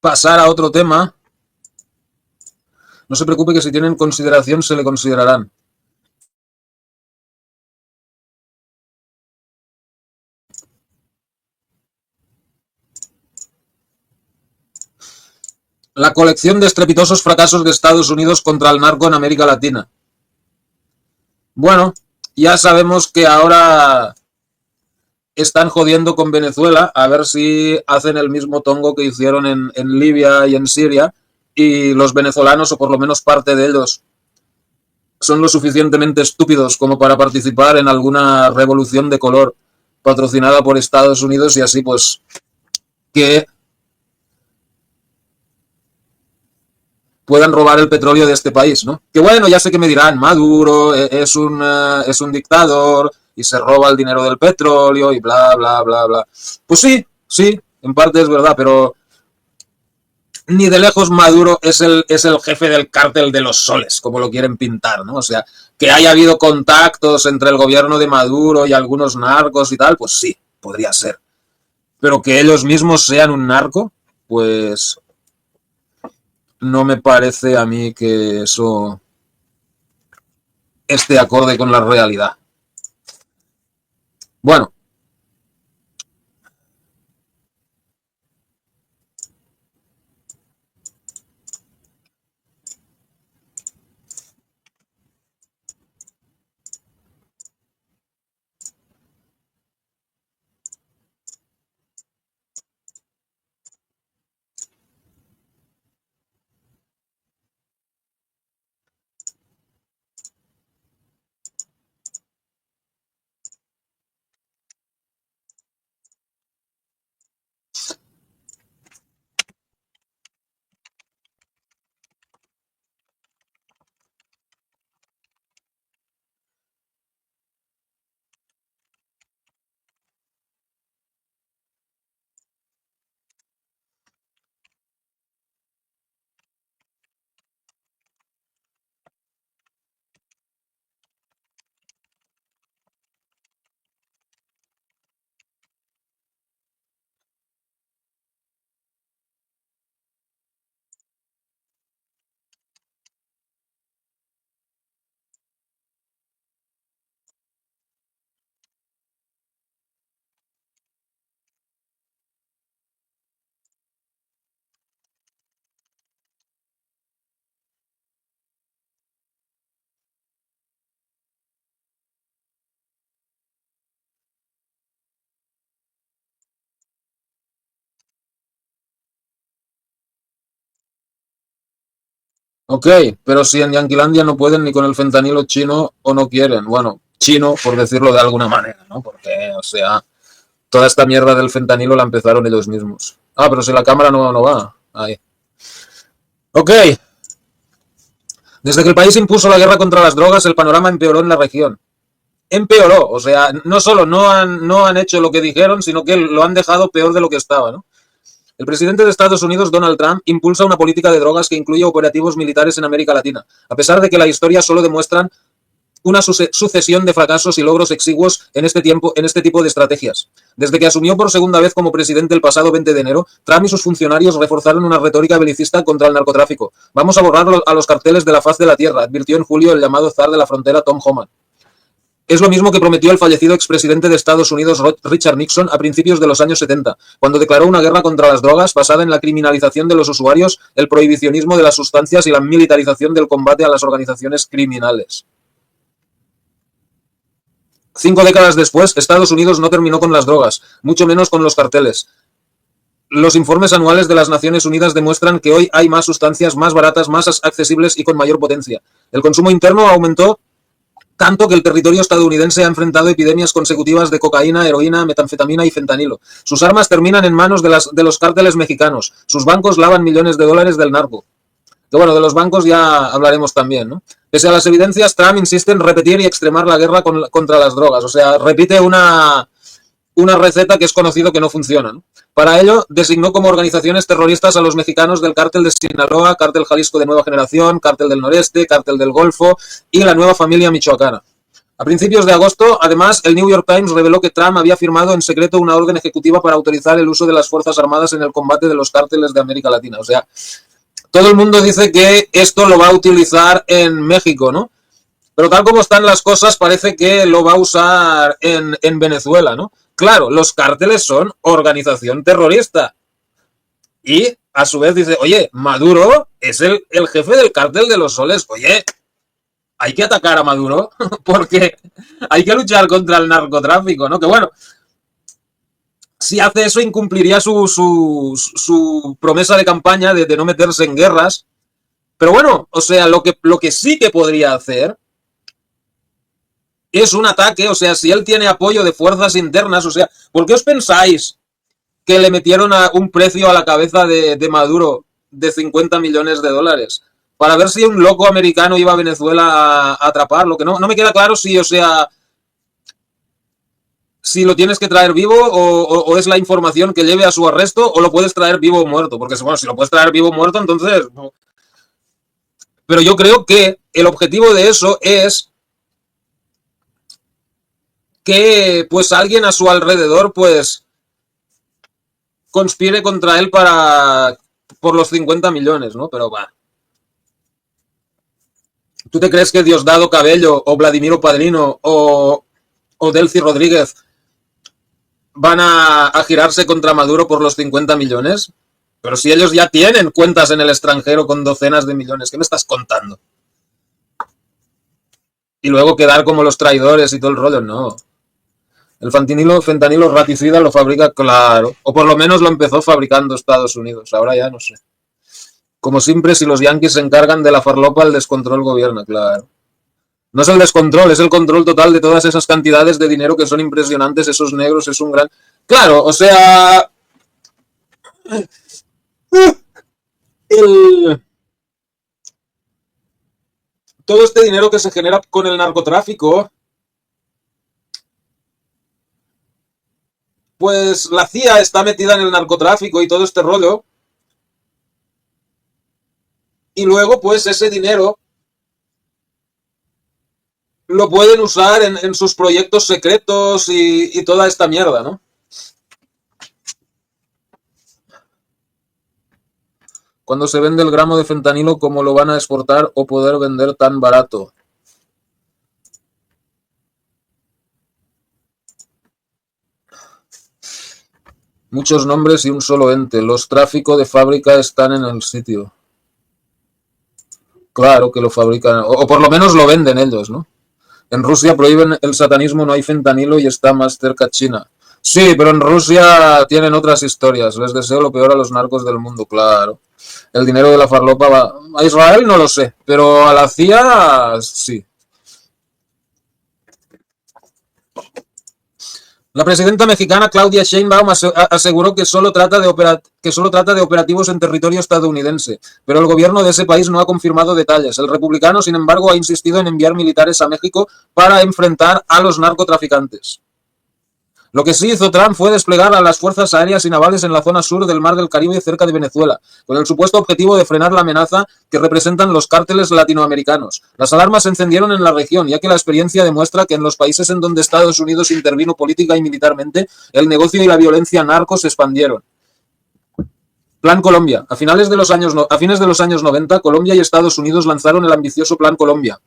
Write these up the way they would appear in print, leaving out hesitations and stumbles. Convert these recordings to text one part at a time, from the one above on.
pasar a otro tema, no se preocupe que si tienen consideración se le considerarán. La colección de estrepitosos fracasos de Estados Unidos contra el narco en América Latina. Bueno, ya sabemos que ahora están jodiendo con Venezuela, a ver si hacen el mismo tongo que hicieron en Libia y en Siria, y los venezolanos, o por lo menos parte de ellos, son lo suficientemente estúpidos como para participar en alguna revolución de color patrocinada por Estados Unidos y así pues que puedan robar el petróleo de este país, ¿no? Que bueno, ya sé que me dirán, Maduro es un dictador y se roba el dinero del petróleo y bla, bla, bla, bla. Pues sí, sí, en parte es verdad, pero ni de lejos Maduro es el jefe del cártel de los soles, como lo quieren pintar, ¿no? O sea, que haya habido contactos entre el gobierno de Maduro y algunos narcos y tal, pues sí, podría ser. Pero que ellos mismos sean un narco, pues no me parece a mí que eso esté acorde con la realidad. Bueno, ok, pero si en Yanquilandia no pueden ni con el fentanilo chino o no quieren, bueno, chino por decirlo de alguna manera, ¿no? Porque, o sea, toda esta mierda del fentanilo la empezaron ellos mismos. Ah, pero si la cámara no va. Ahí. Ok, desde que el país impuso la guerra contra las drogas, el panorama empeoró en la región. Empeoró, o sea, no solo no han hecho lo que dijeron, sino que lo han dejado peor de lo que estaba, ¿no? El presidente de Estados Unidos, Donald Trump, impulsa una política de drogas que incluye operativos militares en América Latina, a pesar de que la historia solo demuestra una sucesión de fracasos y logros exiguos en este tipo de estrategias. Desde que asumió por segunda vez como presidente el pasado 20 de enero, Trump y sus funcionarios reforzaron una retórica belicista contra el narcotráfico. Vamos a borrar a los carteles de la faz de la tierra, advirtió en julio el llamado zar de la frontera Tom Homan. Es lo mismo que prometió el fallecido expresidente de Estados Unidos Richard Nixon a principios de los años 70, cuando declaró una guerra contra las drogas basada en la criminalización de los usuarios, el prohibicionismo de las sustancias y la militarización del combate a las organizaciones criminales. 5 décadas después, Estados Unidos no terminó con las drogas, mucho menos con los carteles. Los informes anuales de las Naciones Unidas demuestran que hoy hay más sustancias más baratas, más accesibles y con mayor potencia. El consumo interno aumentó tanto que el territorio estadounidense ha enfrentado epidemias consecutivas de cocaína, heroína, metanfetamina y fentanilo. Sus armas terminan en manos de los cárteles mexicanos. Sus bancos lavan millones de dólares del narco. Que bueno, de los bancos ya hablaremos también, ¿no? Pese a las evidencias, Trump insiste en repetir y extremar la guerra contra las drogas. O sea, repite una receta que es conocido que no funciona, ¿no? Para ello, designó como organizaciones terroristas a los mexicanos del Cártel de Sinaloa, Cártel Jalisco de Nueva Generación, Cártel del Noreste, Cártel del Golfo y la Nueva Familia Michoacana. A principios de agosto, además, el New York Times reveló que Trump había firmado en secreto una orden ejecutiva para autorizar el uso de las Fuerzas Armadas en el combate de los cárteles de América Latina. O sea, todo el mundo dice que esto lo va a utilizar en México, ¿no? Pero tal como están las cosas, parece que lo va a usar en Venezuela, ¿no? Claro, los cárteles son organización terrorista. Y a su vez dice, oye, Maduro es el jefe del cártel de los soles. Oye, hay que atacar a Maduro porque hay que luchar contra el narcotráfico, ¿no? Que bueno, si hace eso incumpliría su promesa de campaña de no meterse en guerras. Pero bueno, o sea, lo que sí que podría hacer es un ataque, o sea, si él tiene apoyo de fuerzas internas, o sea, ¿por qué os pensáis que le metieron un precio a la cabeza de Maduro de 50 millones de dólares? Para ver si un loco americano iba a Venezuela a atraparlo, que no me queda claro si, o sea, si lo tienes que traer vivo o es la información que lleve a su arresto o lo puedes traer vivo o muerto, porque bueno, si lo puedes traer vivo o muerto, entonces... Pero yo creo que el objetivo de eso es que pues alguien a su alrededor pues conspire contra él por los 50 millones, ¿no? Pero va. ¿Tú te crees que Diosdado Cabello o Vladimiro Padrino o Delcy Rodríguez van a girarse contra Maduro por los 50 millones? Pero si ellos ya tienen cuentas en el extranjero con docenas de millones, ¿qué me estás contando? Y luego quedar como los traidores y todo el rollo, no. El fentanilo raticida lo fabrica, claro. O por lo menos lo empezó fabricando Estados Unidos. Ahora ya no sé. Como siempre, si los yanquis se encargan de la farlopa, el descontrol gobierna, claro. No es el descontrol, es el control total de todas esas cantidades de dinero que son impresionantes. Esos negros es un gran... Claro, o sea... Todo este dinero que se genera con el narcotráfico, pues la CIA está metida en el narcotráfico y todo este rollo. Y luego, pues ese dinero lo pueden usar en sus proyectos secretos y toda esta mierda, ¿no? Cuando se vende el gramo de fentanilo, ¿cómo lo van a exportar o poder vender tan barato? Muchos nombres y un solo ente. Los tráficos de fábrica están en el sitio. Claro que lo fabrican, o por lo menos lo venden ellos, ¿no? En Rusia prohíben el satanismo, no hay fentanilo y está más cerca China. Sí, pero en Rusia tienen otras historias. Les deseo lo peor a los narcos del mundo, claro. El dinero de la farlopa va... A Israel no lo sé, pero a la CIA sí. La presidenta mexicana Claudia Sheinbaum aseguró que solo trata de operativos en territorio estadounidense, pero el gobierno de ese país no ha confirmado detalles. El republicano, sin embargo, ha insistido en enviar militares a México para enfrentar a los narcotraficantes. Lo que sí hizo Trump fue desplegar a las fuerzas aéreas y navales en la zona sur del Mar del Caribe cerca de Venezuela, con el supuesto objetivo de frenar la amenaza que representan los cárteles latinoamericanos. Las alarmas se encendieron en la región, ya que la experiencia demuestra que en los países en donde Estados Unidos intervino política y militarmente, el negocio y la violencia narco se expandieron. Plan Colombia. A fines de los años 90, Colombia y Estados Unidos lanzaron el ambicioso Plan Colombia.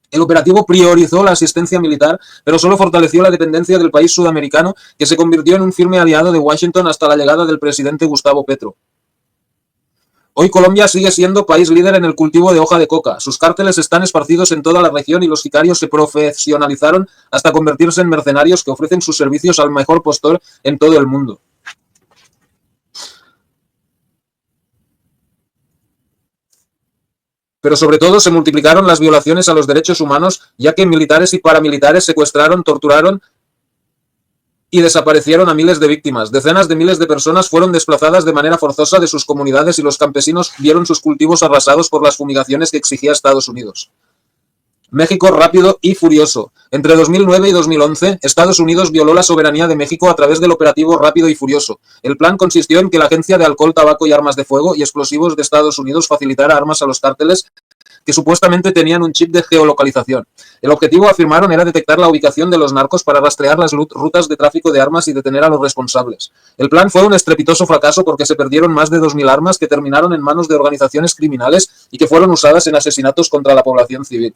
El operativo priorizó la asistencia militar, pero solo fortaleció la dependencia del país sudamericano, que se convirtió en un firme aliado de Washington hasta la llegada del presidente Gustavo Petro. Hoy Colombia sigue siendo país líder en el cultivo de hoja de coca. Sus cárteles están esparcidos en toda la región y los sicarios se profesionalizaron hasta convertirse en mercenarios que ofrecen sus servicios al mejor postor en todo el mundo. Pero sobre todo se multiplicaron las violaciones a los derechos humanos, ya que militares y paramilitares secuestraron, torturaron y desaparecieron a miles de víctimas. Decenas de miles de personas fueron desplazadas de manera forzosa de sus comunidades y los campesinos vieron sus cultivos arrasados por las fumigaciones que exigía Estados Unidos. México rápido y furioso. Entre 2009 y 2011, Estados Unidos violó la soberanía de México a través del operativo Rápido y Furioso. El plan consistió en que la Agencia de Alcohol, Tabaco y Armas de Fuego y Explosivos de Estados Unidos facilitara armas a los cárteles que supuestamente tenían un chip de geolocalización. El objetivo, afirmaron, era detectar la ubicación de los narcos para rastrear las rutas de tráfico de armas y detener a los responsables. El plan fue un estrepitoso fracaso porque se perdieron más de 2.000 armas que terminaron en manos de organizaciones criminales y que fueron usadas en asesinatos contra la población civil.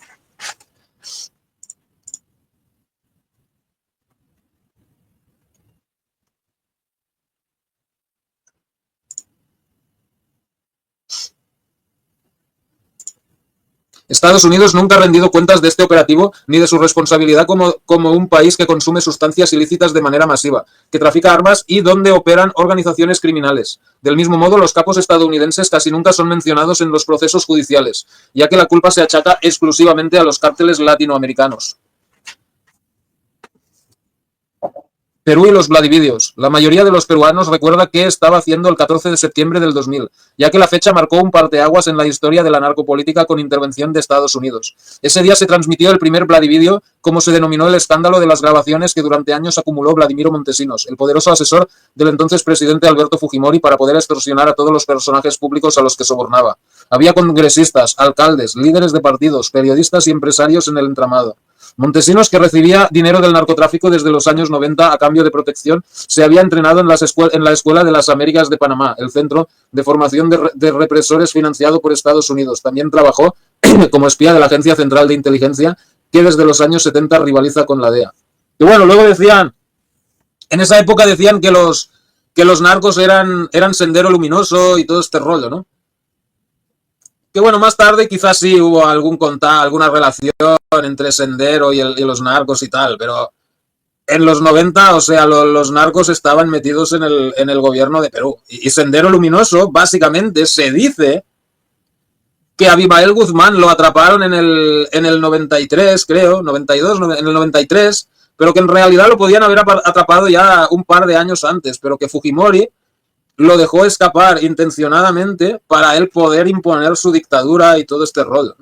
Estados Unidos nunca ha rendido cuentas de este operativo ni de su responsabilidad como un país que consume sustancias ilícitas de manera masiva, que trafica armas y donde operan organizaciones criminales. Del mismo modo, los capos estadounidenses casi nunca son mencionados en los procesos judiciales, ya que la culpa se achaca exclusivamente a los cárteles latinoamericanos. Perú y los Vladividios. La mayoría de los peruanos recuerda qué estaba haciendo el 14 de septiembre del 2000, ya que la fecha marcó un parteaguas en la historia de la narcopolítica con intervención de Estados Unidos. Ese día se transmitió el primer Vladividio, como se denominó el escándalo de las grabaciones que durante años acumuló Vladimiro Montesinos, el poderoso asesor del entonces presidente Alberto Fujimori, para poder extorsionar a todos los personajes públicos a los que sobornaba. Había congresistas, alcaldes, líderes de partidos, periodistas y empresarios en el entramado. Montesinos, que recibía dinero del narcotráfico desde los años 90 a cambio de protección, se había entrenado en la Escuela de las Américas de Panamá, el centro de formación de represores financiado por Estados Unidos. También trabajó como espía de la Agencia Central de Inteligencia, que desde los años 70 rivaliza con la DEA. Y bueno, luego decían, en esa época decían que los narcos eran Sendero Luminoso y todo este rollo, ¿no? Que bueno, más tarde quizás sí hubo alguna relación entre Sendero y los narcos y tal, pero en los 90, o sea, los narcos estaban metidos en el gobierno de Perú. Y Sendero Luminoso, básicamente, se dice que a Abimael Guzmán lo atraparon en el 93, creo, 92, en el 93, pero que en realidad lo podían haber atrapado ya un par de años antes, pero que Fujimori lo dejó escapar intencionadamente para él poder imponer su dictadura y todo este rollo.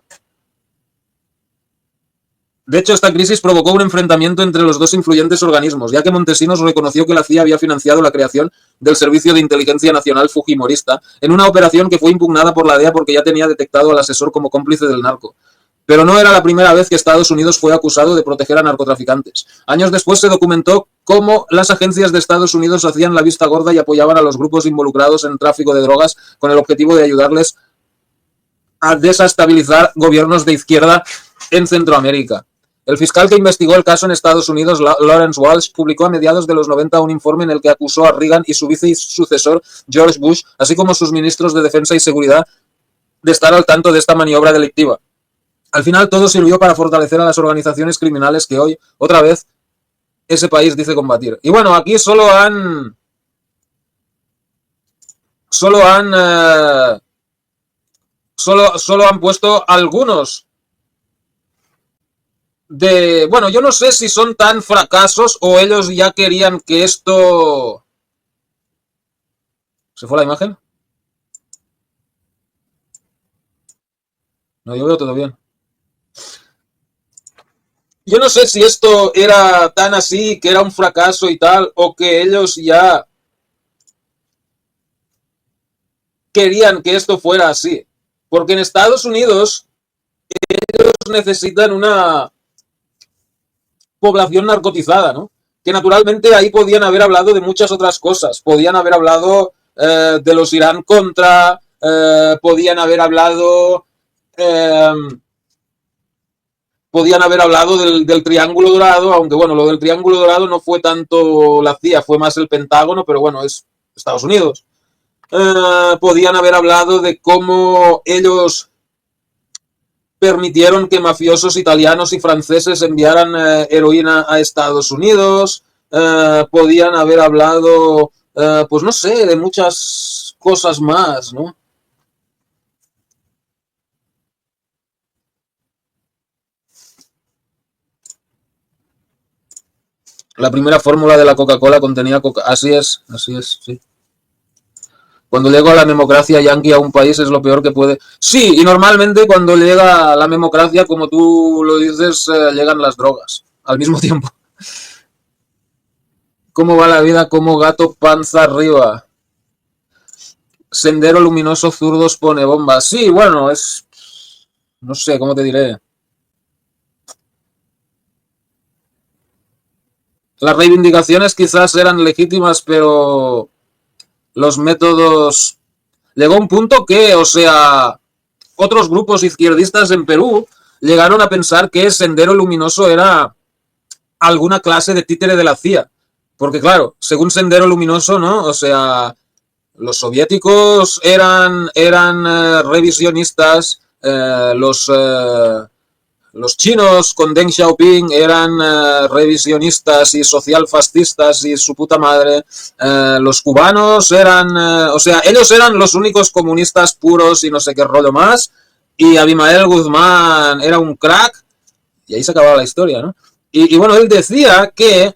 De hecho, esta crisis provocó un enfrentamiento entre los dos influyentes organismos, ya que Montesinos reconoció que la CIA había financiado la creación del Servicio de Inteligencia Nacional Fujimorista en una operación que fue impugnada por la DEA porque ya tenía detectado al asesor como cómplice del narco. Pero no era la primera vez que Estados Unidos fue acusado de proteger a narcotraficantes. Años después se documentó cómo las agencias de Estados Unidos hacían la vista gorda y apoyaban a los grupos involucrados en tráfico de drogas con el objetivo de ayudarles a desestabilizar gobiernos de izquierda en Centroamérica. El fiscal que investigó el caso en Estados Unidos, Lawrence Walsh, publicó a mediados de los 90 un informe en el que acusó a Reagan y su vicisucesor, George Bush, así como sus ministros de Defensa y Seguridad, de estar al tanto de esta maniobra delictiva. Al final todo sirvió para fortalecer a las organizaciones criminales que hoy, otra vez, ese país dice combatir. Y bueno, aquí solo han puesto algunos bueno, yo no sé si son tan fracasos o ellos ya querían que esto... ¿Se fue la imagen? No, yo veo todo bien. Yo no sé si esto era tan así, que era un fracaso y tal, o que ellos ya querían que esto fuera así. Porque en Estados Unidos ellos necesitan una población narcotizada, ¿no? Que naturalmente ahí podían haber hablado de muchas otras cosas. Podían haber hablado de los Irán contra, podían haber hablado del Triángulo Dorado, aunque bueno, lo del Triángulo Dorado no fue tanto la CIA, fue más el Pentágono, pero bueno, es Estados Unidos. Podían haber hablado de cómo ellos permitieron que mafiosos italianos y franceses enviaran heroína a Estados Unidos. Podían haber hablado, pues no sé, de muchas cosas más, ¿no? La primera fórmula de la Coca-Cola contenía coca. Así es, sí. Cuando llega la democracia yanqui a un país es lo peor que puede... Sí, y normalmente cuando llega la democracia, como tú lo dices, llegan las drogas al mismo tiempo. ¿Cómo va la vida como gato panza arriba? Sendero Luminoso Zurdos pone bombas. Sí, bueno, es... no sé, ¿cómo te diré? Las reivindicaciones quizás eran legítimas, pero los métodos... Llegó un punto que, o sea, otros grupos izquierdistas en Perú llegaron a pensar que Sendero Luminoso era alguna clase de títere de la CIA. Porque claro, según Sendero Luminoso, ¿no? O sea, los soviéticos eran revisionistas, los chinos con Deng Xiaoping eran revisionistas y socialfascistas y su puta madre. Los cubanos eran, o sea, ellos eran los únicos comunistas puros y no sé qué rollo más. Y Abimael Guzmán era un crack. Y ahí se acababa la historia, ¿no? Y bueno, él decía que,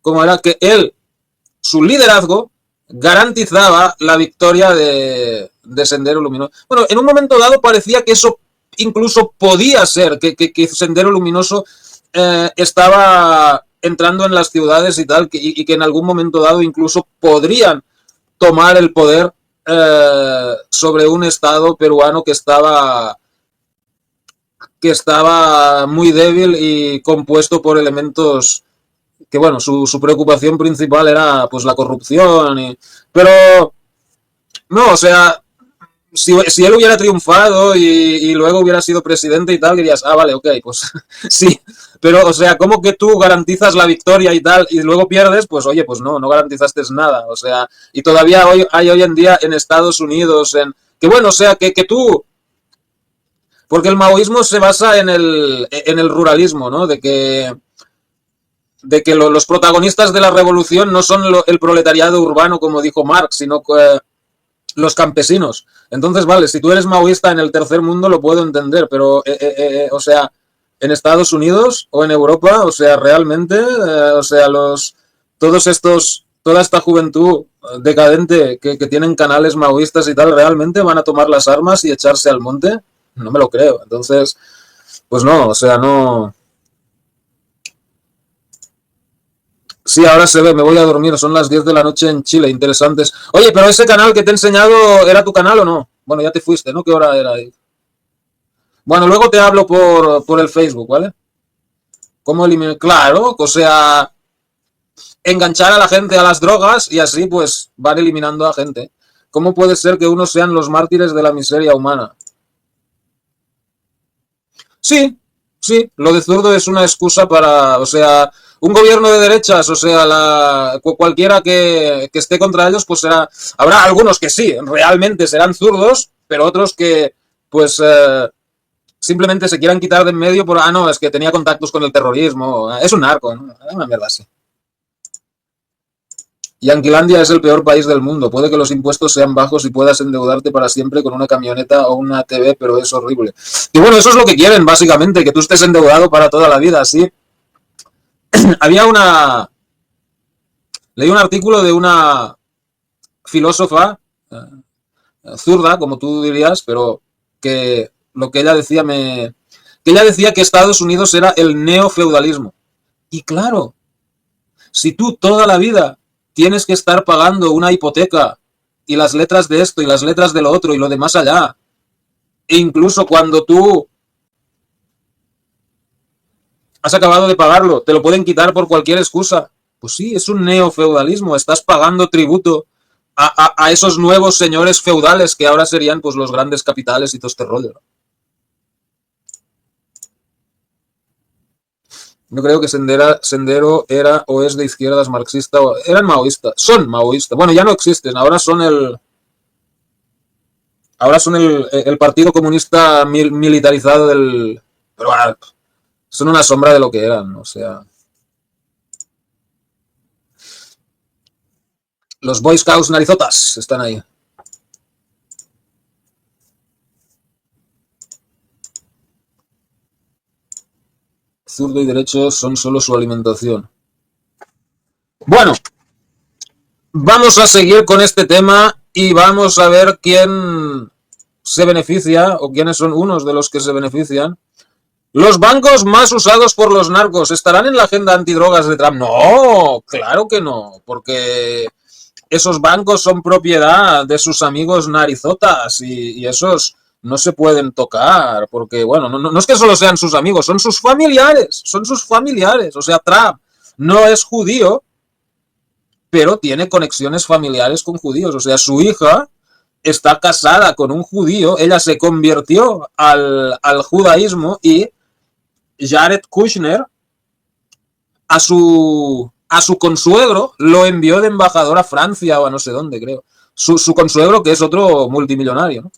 como era que él, su liderazgo garantizaba la victoria de Sendero Luminoso. Bueno, en un momento dado parecía que eso incluso podía ser, que Sendero Luminoso estaba entrando en las ciudades y tal, y que en algún momento dado incluso podrían tomar el poder sobre un estado peruano que estaba muy débil y compuesto por elementos que, bueno, su preocupación principal era pues la corrupción. Pero, no, o sea, si él hubiera triunfado y luego hubiera sido presidente y tal, dirías, ah, vale, ok, pues sí. Pero, o sea, ¿cómo que tú garantizas la victoria y tal y luego pierdes? Pues oye, pues no garantizaste nada. O sea, y todavía hay hoy en día en Estados Unidos, que bueno, o sea, que tú... Porque el maoísmo se basa en el ruralismo, ¿no? De que los protagonistas de la revolución no son el proletariado urbano, como dijo Marx, sino los campesinos. Entonces, vale, si tú eres maoísta en el tercer mundo lo puedo entender, pero, o sea, en Estados Unidos o en Europa, o sea, realmente, o sea, toda esta juventud decadente que tienen canales maoístas y tal, ¿realmente van a tomar las armas y echarse al monte? No me lo creo. Entonces, pues no, o sea, no... Sí, ahora se ve, me voy a dormir, son las 10 de la noche en Chile, interesantes. Oye, pero ese canal que te he enseñado, ¿era tu canal o no? Bueno, ya te fuiste, ¿no? ¿Qué hora era ahí? Bueno, luego te hablo por el Facebook, ¿vale? ¿Cómo eliminar? Claro, o sea, enganchar a la gente a las drogas y así pues van eliminando a gente. ¿Cómo puede ser que unos sean los mártires de la miseria humana? Sí, sí, lo de zurdo es una excusa para, o sea, un gobierno de derechas, o sea, cualquiera que esté contra ellos, pues habrá algunos que sí, realmente serán zurdos, pero otros que, pues, simplemente se quieran quitar de en medio por, no, es que tenía contactos con el terrorismo, es un narco, ¿no? Una mierda así. Yanquilandia es el peor país del mundo. Puede que los impuestos sean bajos y puedas endeudarte para siempre con una camioneta o una TV, pero es horrible. Y bueno, eso es lo que quieren, básicamente, que tú estés endeudado para toda la vida, ¿sí? Había una... Leí un artículo de una filósofa zurda, como tú dirías, pero que lo que ella decía que ella decía que Estados Unidos era el neofeudalismo. Y claro, si tú toda la vida tienes que estar pagando una hipoteca y las letras de esto y las letras de lo otro y lo de más allá, e incluso cuando tú has acabado de pagarlo, te lo pueden quitar por cualquier excusa. Pues sí, es un neofeudalismo, estás pagando tributo a esos nuevos señores feudales que ahora serían pues los grandes capitales y todo este rollo. No creo que Sendero era o es de izquierdas marxista, eran maoístas, son maoístas. Bueno, ya no existen, ahora son el Partido Comunista militarizado del... Pero bueno, son una sombra de lo que eran, o sea... Los Boy Scouts narizotas están ahí. Zurdo y derecho son solo su alimentación. Bueno, vamos a seguir con este tema y vamos a ver quién se beneficia o quiénes son unos de los que se benefician. Los bancos más usados por los narcos estarán en la agenda antidrogas de Trump. No, claro que no, porque esos bancos son propiedad de sus amigos narizotas y esos no se pueden tocar, porque, bueno, no es que solo sean sus amigos, son sus familiares. O sea, Trump no es judío, pero tiene conexiones familiares con judíos. O sea, su hija está casada con un judío, ella se convirtió al judaísmo y Jared Kushner a su consuegro lo envió de embajador a Francia o a no sé dónde, creo. Su consuegro, que es otro multimillonario, ¿no?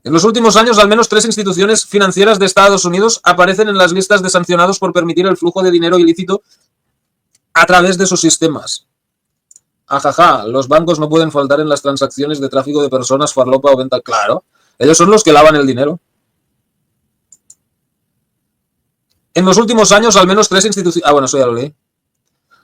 En los últimos años, al menos 3 instituciones financieras de Estados Unidos aparecen en las listas de sancionados por permitir el flujo de dinero ilícito a través de sus sistemas. Ajaja, los bancos no pueden faltar en las transacciones de tráfico de personas, farlopa o venta. Claro, ellos son los que lavan el dinero. En los últimos años, al menos 3 instituciones... Ah, bueno, eso ya lo leí.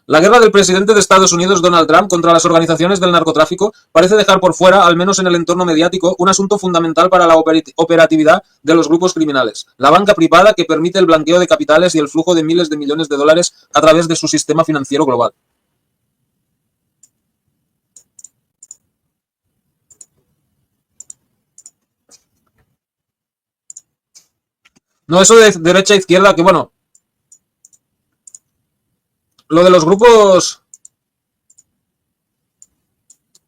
La guerra del presidente de Estados Unidos, Donald Trump, contra las organizaciones del narcotráfico parece dejar por fuera, al menos en el entorno mediático, un asunto fundamental para la operatividad de los grupos criminales: la banca privada que permite el blanqueo de capitales y el flujo de miles de millones de dólares a través de su sistema financiero global. No, eso de derecha a izquierda, que bueno, lo de los grupos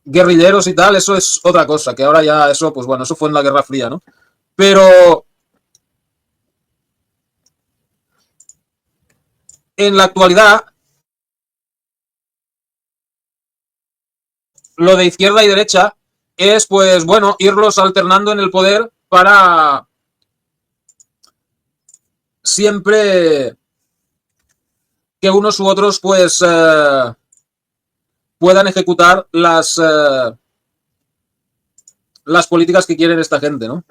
guerrilleros y tal, eso es otra cosa, que ahora ya eso, pues bueno, eso fue en la Guerra Fría, ¿no? Pero en la actualidad, lo de izquierda y derecha es, pues bueno, irlos alternando en el poder para siempre que unos u otros, pues, puedan ejecutar las políticas que quieren esta gente, ¿no?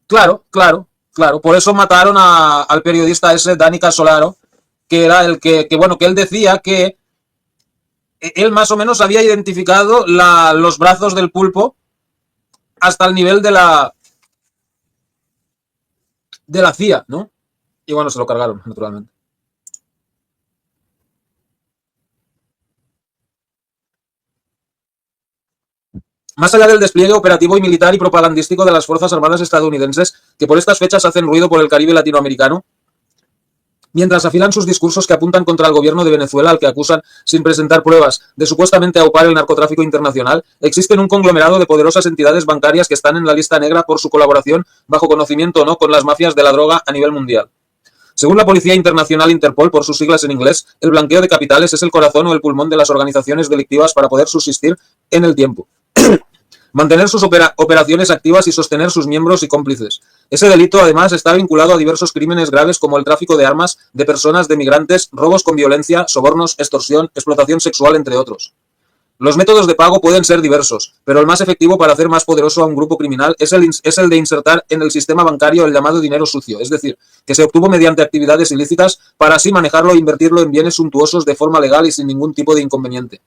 Claro, claro, claro. Por eso mataron al periodista ese, Dani Casolaro, que era el bueno, que él decía que él más o menos había identificado los brazos del pulpo hasta el nivel de la CIA, ¿no? Y bueno, se lo cargaron, naturalmente. Más allá del despliegue operativo y militar y propagandístico de las Fuerzas Armadas estadounidenses, que por estas fechas hacen ruido por el Caribe latinoamericano, mientras afilan sus discursos que apuntan contra el gobierno de Venezuela, al que acusan, sin presentar pruebas, de supuestamente aupar el narcotráfico internacional, existen un conglomerado de poderosas entidades bancarias que están en la lista negra por su colaboración, bajo conocimiento o no, con las mafias de la droga a nivel mundial. Según la Policía Internacional Interpol, por sus siglas en inglés, el blanqueo de capitales es el corazón o el pulmón de las organizaciones delictivas para poder subsistir en el tiempo, mantener sus operaciones activas y sostener sus miembros y cómplices. Ese delito, además, está vinculado a diversos crímenes graves como el tráfico de armas, de personas, de migrantes, robos con violencia, sobornos, extorsión, explotación sexual, entre otros. Los métodos de pago pueden ser diversos, pero el más efectivo para hacer más poderoso a un grupo criminal es el de insertar en el sistema bancario el llamado dinero sucio, es decir, que se obtuvo mediante actividades ilícitas para así manejarlo e invertirlo en bienes suntuosos de forma legal y sin ningún tipo de inconveniente.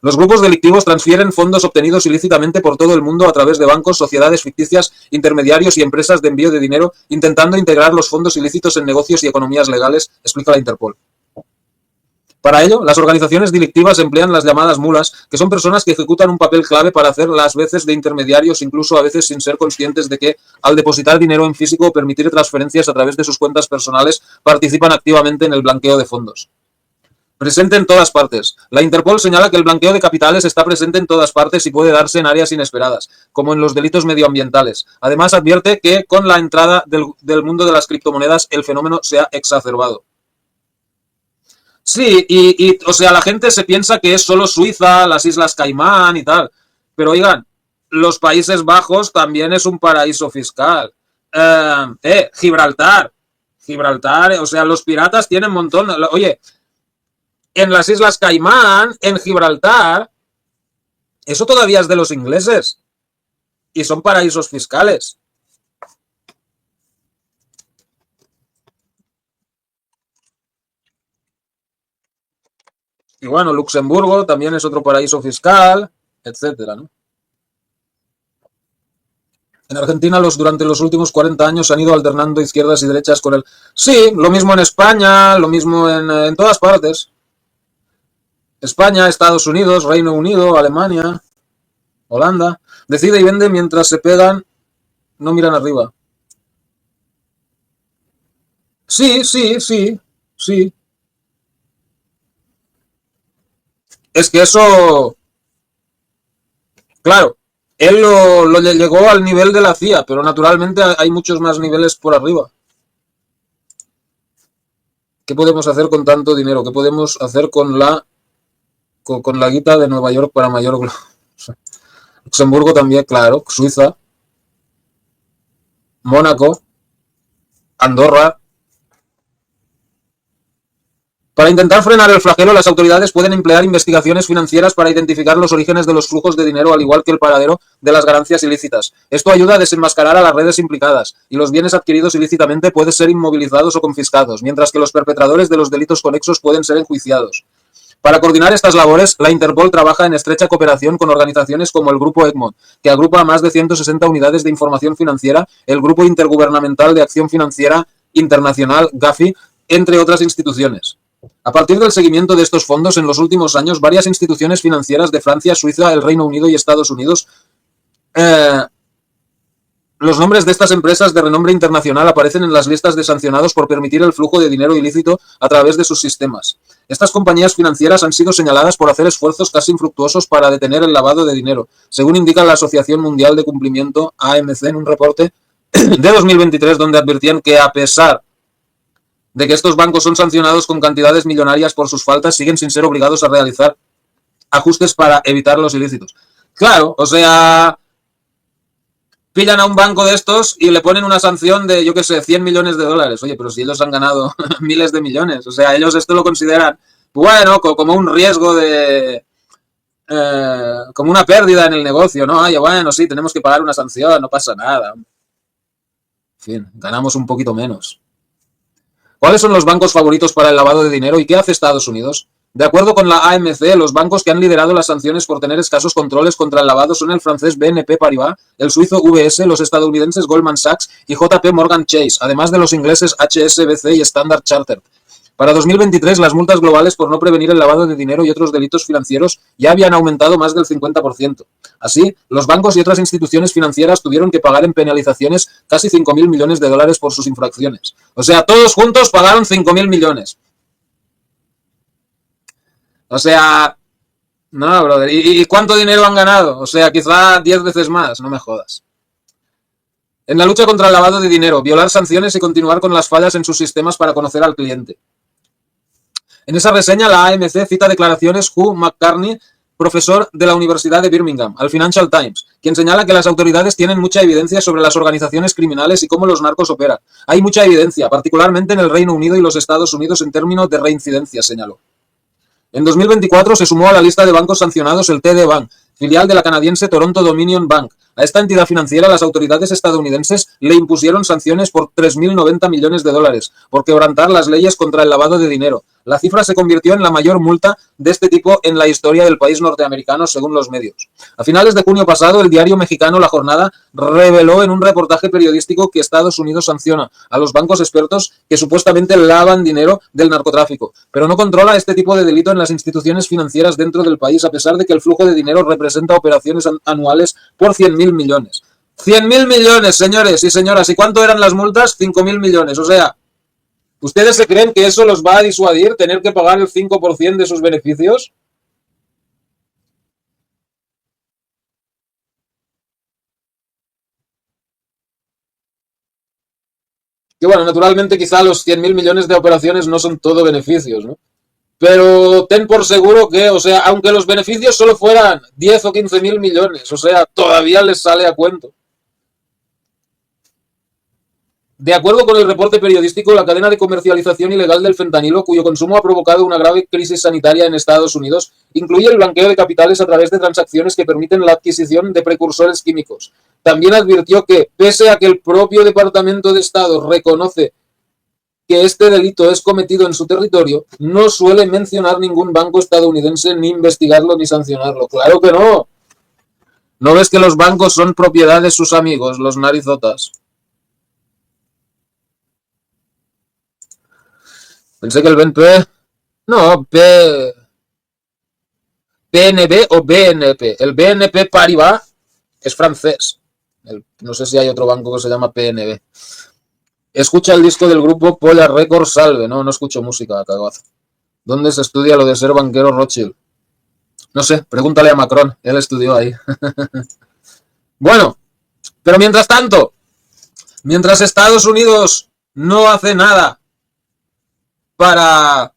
Los grupos delictivos transfieren fondos obtenidos ilícitamente por todo el mundo a través de bancos, sociedades ficticias, intermediarios y empresas de envío de dinero, intentando integrar los fondos ilícitos en negocios y economías legales, explica la Interpol. Para ello, las organizaciones delictivas emplean las llamadas mulas, que son personas que ejecutan un papel clave para hacer las veces de intermediarios, incluso a veces sin ser conscientes de que, al depositar dinero en físico o permitir transferencias a través de sus cuentas personales, participan activamente en el blanqueo de fondos. Presente en todas partes. La Interpol señala que el blanqueo de capitales está presente en todas partes y puede darse en áreas inesperadas, como en los delitos medioambientales. Además, advierte que con la entrada del mundo de las criptomonedas el fenómeno se ha exacerbado. Sí, o sea, la gente se piensa que es solo Suiza, las Islas Caimán y tal. Pero oigan, los Países Bajos también es un paraíso fiscal. Gibraltar. Gibraltar, o sea, los piratas tienen un montón. Oye, en las Islas Caimán, en Gibraltar, eso todavía es de los ingleses. Y son paraísos fiscales. Y bueno, Luxemburgo también es otro paraíso fiscal, etcétera, ¿no? En Argentina durante los últimos 40 años han ido alternando izquierdas y derechas con el... Sí, lo mismo en España, lo mismo en todas partes. España, Estados Unidos, Reino Unido, Alemania, Holanda. Decide y vende mientras se pegan, no miran arriba. Sí, sí, sí, sí. Es que eso, claro, él lo llegó al nivel de la CIA, pero naturalmente hay muchos más niveles por arriba. ¿Qué podemos hacer con tanto dinero? ¿Qué podemos hacer con la guita de Nueva York para mayor gloria? Luxemburgo también, claro, Suiza, Mónaco, Andorra. Para intentar frenar el flagelo, las autoridades pueden emplear investigaciones financieras para identificar los orígenes de los flujos de dinero, al igual que el paradero de las ganancias ilícitas. Esto ayuda a desenmascarar a las redes implicadas, y los bienes adquiridos ilícitamente pueden ser inmovilizados o confiscados, mientras que los perpetradores de los delitos conexos pueden ser enjuiciados. Para coordinar estas labores, la Interpol trabaja en estrecha cooperación con organizaciones como el Grupo Egmont, que agrupa a más de 160 unidades de información financiera, el Grupo Intergubernamental de Acción Financiera Internacional, GAFI, entre otras instituciones. A partir del seguimiento de estos fondos, en los últimos años, varias instituciones financieras de Francia, Suiza, el Reino Unido y Estados Unidos, los nombres de estas empresas de renombre internacional aparecen en las listas de sancionados por permitir el flujo de dinero ilícito a través de sus sistemas. Estas compañías financieras han sido señaladas por hacer esfuerzos casi infructuosos para detener el lavado de dinero, según indica la Asociación Mundial de Cumplimiento, AMC, en un reporte de 2023, donde advertían que a pesar de que estos bancos son sancionados con cantidades millonarias por sus faltas, siguen sin ser obligados a realizar ajustes para evitar los ilícitos. Claro, o sea, pillan a un banco de estos y le ponen una sanción de, yo qué sé, 100 millones de dólares. Oye, pero si ellos han ganado miles de millones. O sea, ellos esto lo consideran, bueno, como un riesgo de... como una pérdida en el negocio, ¿no? Oye, bueno, sí, tenemos que pagar una sanción, no pasa nada. En fin, ganamos un poquito menos. ¿Cuáles son los bancos favoritos para el lavado de dinero y qué hace Estados Unidos? De acuerdo con la AMC, los bancos que han liderado las sanciones por tener escasos controles contra el lavado son el francés BNP Paribas, el suizo UBS, los estadounidenses Goldman Sachs y JP Morgan Chase, además de los ingleses HSBC y Standard Chartered. Para 2023, las multas globales por no prevenir el lavado de dinero y otros delitos financieros ya habían aumentado más del 50%. Así, los bancos y otras instituciones financieras tuvieron que pagar en penalizaciones casi 5.000 millones de dólares por sus infracciones. O sea, todos juntos pagaron 5.000 millones. O sea, no, brother. ¿Y cuánto dinero han ganado? O sea, quizá 10 veces más, no me jodas. En la lucha contra el lavado de dinero, violar sanciones y continuar con las fallas en sus sistemas para conocer al cliente. En esa reseña, la AMC cita declaraciones Hugh McCartney, profesor de la Universidad de Birmingham, al Financial Times, quien señala que las autoridades tienen mucha evidencia sobre las organizaciones criminales y cómo los narcos operan. Hay mucha evidencia, particularmente en el Reino Unido y los Estados Unidos en términos de reincidencia, señaló. En 2024 se sumó a la lista de bancos sancionados el TD Bank, filial de la canadiense Toronto Dominion Bank. A esta entidad financiera las autoridades estadounidenses le impusieron sanciones por 3.090 millones de dólares por quebrantar las leyes contra el lavado de dinero. La cifra se convirtió en la mayor multa de este tipo en la historia del país norteamericano, según los medios. A finales de junio pasado, el diario mexicano La Jornada reveló en un reportaje periodístico que Estados Unidos sanciona a los bancos expertos que supuestamente lavan dinero del narcotráfico, pero no controla este tipo de delito en las instituciones financieras dentro del país, a pesar de que el flujo de dinero representa operaciones anuales por 100.000 millones. 100.000 millones, señores y señoras. ¿Y cuánto eran las multas? 5.000 millones. O sea, ¿ustedes se creen que eso los va a disuadir tener que pagar el 5% de sus beneficios? Que bueno, naturalmente quizá los 100.000 millones de operaciones no son todo beneficios, ¿no? Pero ten por seguro que, o sea, aunque los beneficios solo fueran 10 o 15.000 millones, o sea, todavía les sale a cuento. De acuerdo con el reporte periodístico, la cadena de comercialización ilegal del fentanilo, cuyo consumo ha provocado una grave crisis sanitaria en Estados Unidos, incluye el blanqueo de capitales a través de transacciones que permiten la adquisición de precursores químicos. También advirtió que, pese a que el propio Departamento de Estado reconoce que este delito es cometido en su territorio, no suele mencionar ningún banco estadounidense, ni investigarlo, ni sancionarlo. ¡Claro que no! ¿No ves que los bancos son propiedad de sus amigos, los narizotas? Pensé que el BNP... No, PNB o BNP. El BNP Paribas es francés. No sé si hay otro banco que se llama PNB. Escucha el disco del grupo Polar Record Salve. No, no escucho música, cagazo. ¿Dónde se estudia lo de ser banquero Rothschild? No sé, pregúntale a Macron. Él estudió ahí. Bueno, pero mientras tanto, mientras Estados Unidos no hace nada para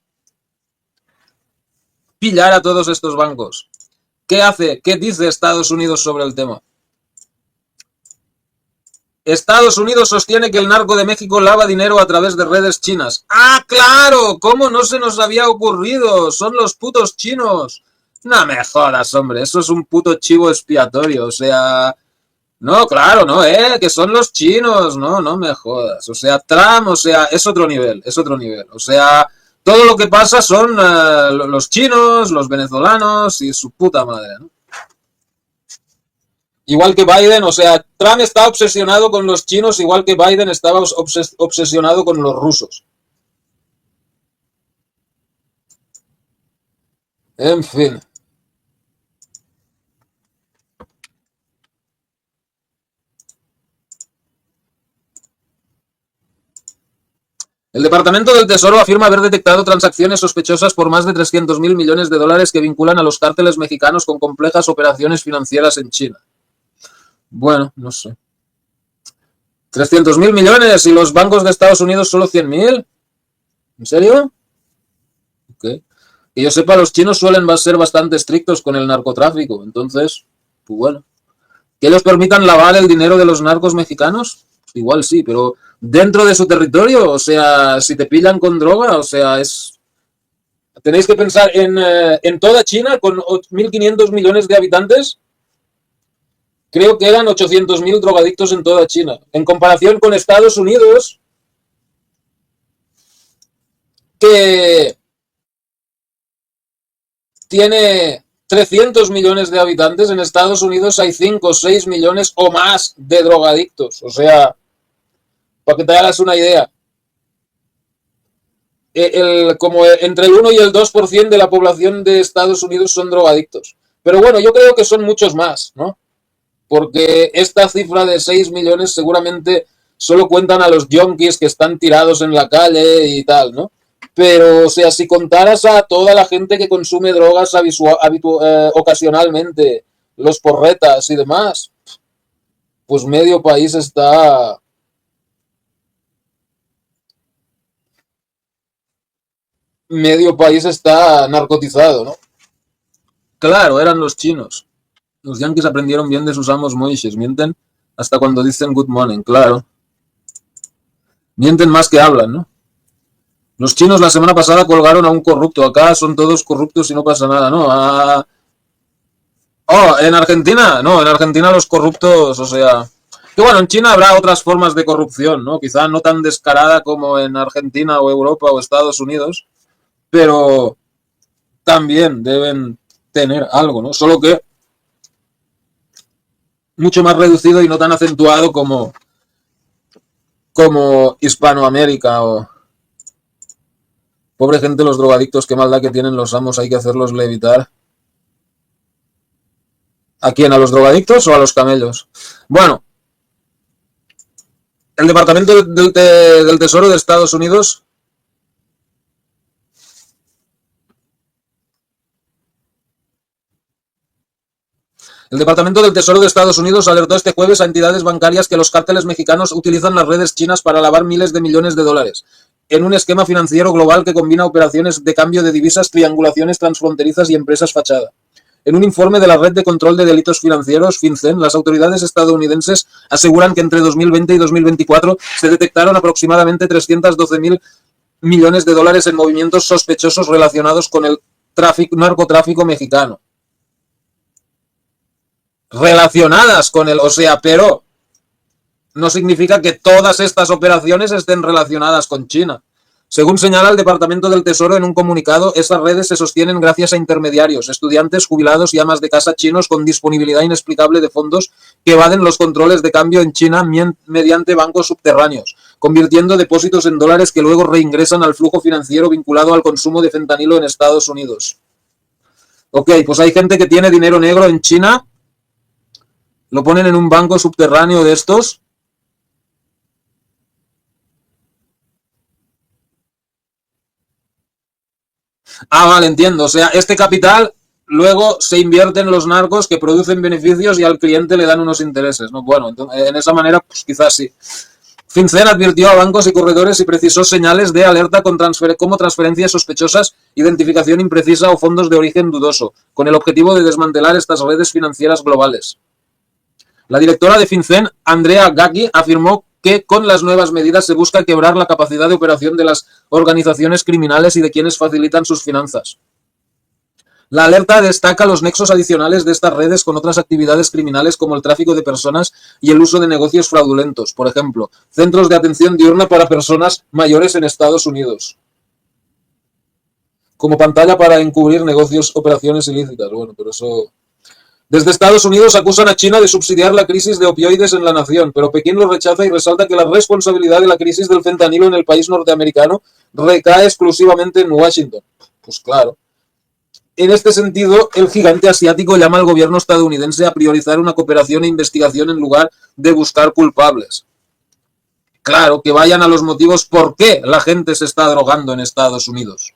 pillar a todos estos bancos, ¿qué hace? ¿Qué dice Estados Unidos sobre el tema? Estados Unidos sostiene que el narco de México lava dinero a través de redes chinas. ¡Ah, claro! ¿Cómo no se nos había ocurrido? Son los putos chinos. No me jodas, hombre. Eso es un puto chivo expiatorio. O sea... No, claro, no, que son los chinos. No, no me jodas. O sea, Trump, o sea, es otro nivel, es otro nivel. O sea, todo lo que pasa son los chinos, los venezolanos y su puta madre, ¿no? Igual que Biden, o sea, Trump está obsesionado con los chinos, igual que Biden estaba obsesionado con los rusos. En fin. El Departamento del Tesoro afirma haber detectado transacciones sospechosas por más de 300.000 millones de dólares que vinculan a los cárteles mexicanos con complejas operaciones financieras en China. Bueno, no sé. 300.000 millones y los bancos de Estados Unidos solo 100.000. ¿En serio? Ok. Que yo sepa, los chinos suelen ser bastante estrictos con el narcotráfico. Entonces, pues bueno. ¿Que ellos permitan lavar el dinero de los narcos mexicanos? Igual sí, pero dentro de su territorio, o sea, si te pillan con droga, o sea, es... Tenéis que pensar en toda China, con 1.500 millones de habitantes, creo que eran 800.000 drogadictos en toda China. En comparación con Estados Unidos, que tiene 300 millones de habitantes, en Estados Unidos hay 5, 6 millones o más de drogadictos. O sea, para que te hagas una idea, como entre el 1 y el 2% de la población de Estados Unidos son drogadictos. Pero bueno, yo creo que son muchos más, ¿no? Porque esta cifra de 6 millones seguramente solo cuentan a los yonkis que están tirados en la calle y tal, ¿no? Pero, o sea, si contaras a toda la gente que consume drogas ocasionalmente, los porretas y demás, pues medio país está narcotizado, ¿no? Claro, eran los chinos. Los yanquis aprendieron bien de sus amos moishes. Mienten hasta cuando dicen good morning, claro. Mienten más que hablan, ¿no? Los chinos la semana pasada colgaron a un corrupto. Acá son todos corruptos y no pasa nada, ¿no? Oh, en Argentina, no, en Argentina los corruptos, o sea... Que bueno, en China habrá otras formas de corrupción, ¿no? Quizá no tan descarada como en Argentina o Europa o Estados Unidos, pero también deben tener algo, ¿no? Solo que mucho más reducido y no tan acentuado como Hispanoamérica o... Pobre gente, los drogadictos, qué maldad que tienen los amos, hay que hacerlos levitar. ¿A quién? ¿A los drogadictos o a los camellos? Bueno, el Departamento del Tesoro de Estados Unidos El Departamento del Tesoro de Estados Unidos alertó este jueves a entidades bancarias que los cárteles mexicanos utilizan las redes chinas para lavar miles de millones de dólares, en un esquema financiero global que combina operaciones de cambio de divisas, triangulaciones transfronterizas y empresas fachada. En un informe de la Red de Control de Delitos Financieros, FinCEN, las autoridades estadounidenses aseguran que entre 2020 y 2024 se detectaron aproximadamente 312.000 millones de dólares en movimientos sospechosos relacionados con el narcotráfico mexicano. Relacionadas con el, o sea, pero no significa que todas estas operaciones estén relacionadas con China. Según señala el Departamento del Tesoro en un comunicado, estas redes se sostienen gracias a intermediarios, estudiantes, jubilados y amas de casa chinos con disponibilidad inexplicable de fondos que evaden los controles de cambio en China mediante bancos subterráneos, convirtiendo depósitos en dólares que luego reingresan al flujo financiero vinculado al consumo de fentanilo en Estados Unidos. Ok, pues hay gente que tiene dinero negro en China, lo ponen en un banco subterráneo de estos. Ah, vale, entiendo. O sea, este capital luego se invierte en los narcos que producen beneficios y al cliente le dan unos intereses, ¿no? Bueno, entonces, en esa manera, pues quizás sí. FinCEN advirtió a bancos y corredores y precisó señales de alerta como transferencias sospechosas, identificación imprecisa o fondos de origen dudoso, con el objetivo de desmantelar estas redes financieras globales. La directora de FinCEN, Andrea Gacki, afirmó que con las nuevas medidas se busca quebrar la capacidad de operación de las organizaciones criminales y de quienes facilitan sus finanzas. La alerta destaca los nexos adicionales de estas redes con otras actividades criminales como el tráfico de personas y el uso de negocios fraudulentos, por ejemplo, centros de atención diurna para personas mayores en Estados Unidos, como pantalla para encubrir negocios, operaciones ilícitas. Bueno, pero eso... Desde Estados Unidos acusan a China de subsidiar la crisis de opioides en la nación, pero Pekín lo rechaza y resalta que la responsabilidad de la crisis del fentanilo en el país norteamericano recae exclusivamente en Washington. Pues claro. En este sentido, el gigante asiático llama al gobierno estadounidense a priorizar una cooperación e investigación en lugar de buscar culpables. Claro, que vayan a los motivos por qué la gente se está drogando en Estados Unidos.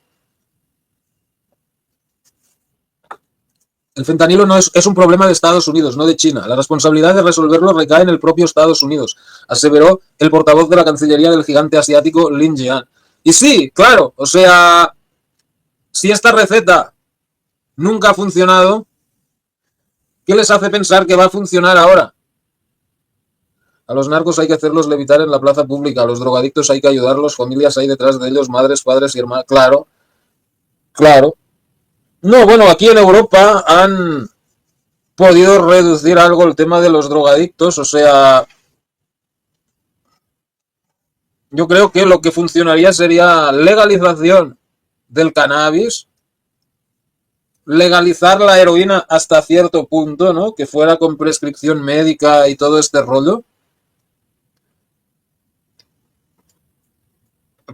El fentanilo no es un problema de Estados Unidos, no de China. La responsabilidad de resolverlo recae en el propio Estados Unidos, aseveró el portavoz de la Cancillería del gigante asiático Lin Jian. Y sí, claro, o sea, si esta receta nunca ha funcionado, ¿qué les hace pensar que va a funcionar ahora? A los narcos hay que hacerlos levitar en la plaza pública, a los drogadictos hay que ayudarlos, familias hay detrás de ellos, madres, padres y hermanos. Claro, claro. No, bueno, aquí en Europa han podido reducir algo el tema de los drogadictos, o sea, yo creo que lo que funcionaría sería legalización del cannabis, legalizar la heroína hasta cierto punto, ¿no? Que fuera con prescripción médica y todo este rollo.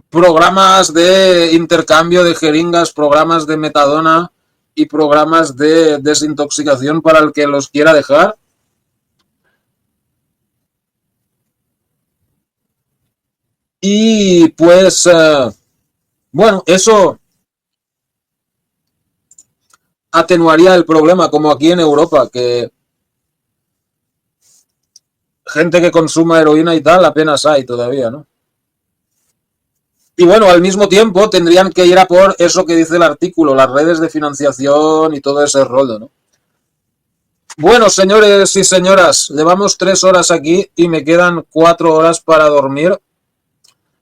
Programas de intercambio de jeringas, programas de metadona y programas de desintoxicación para el que los quiera dejar. Y pues, bueno, eso atenuaría el problema, como aquí en Europa, que gente que consuma heroína y tal apenas hay todavía, ¿no? Y bueno, al mismo tiempo tendrían que ir a por eso que dice el artículo, las redes de financiación y todo ese rollo, ¿no? Bueno, señores y señoras, llevamos 3 horas aquí y me quedan 4 horas para dormir.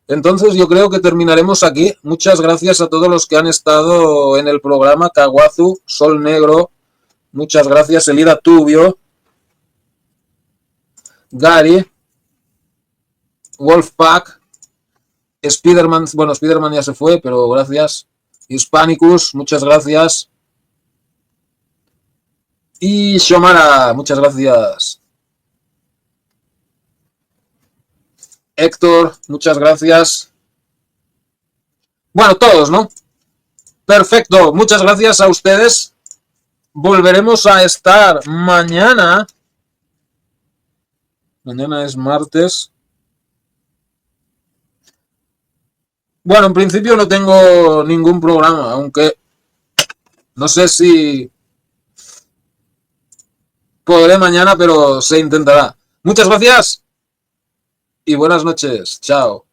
Entonces yo creo que terminaremos aquí. Muchas gracias a todos los que han estado en el programa. Kawazu, Sol Negro, muchas gracias. Elida Tubio, Gary, Wolfpack, Spiderman, bueno, Spiderman ya se fue, pero gracias. Hispanicus, muchas gracias. Y Shomara, muchas gracias. Héctor, muchas gracias. Bueno, todos, ¿no? Perfecto, muchas gracias a ustedes. Volveremos a estar mañana. Mañana es martes. Bueno, en principio no tengo ningún programa, aunque no sé si podré mañana, pero se intentará. Muchas gracias y buenas noches. Chao.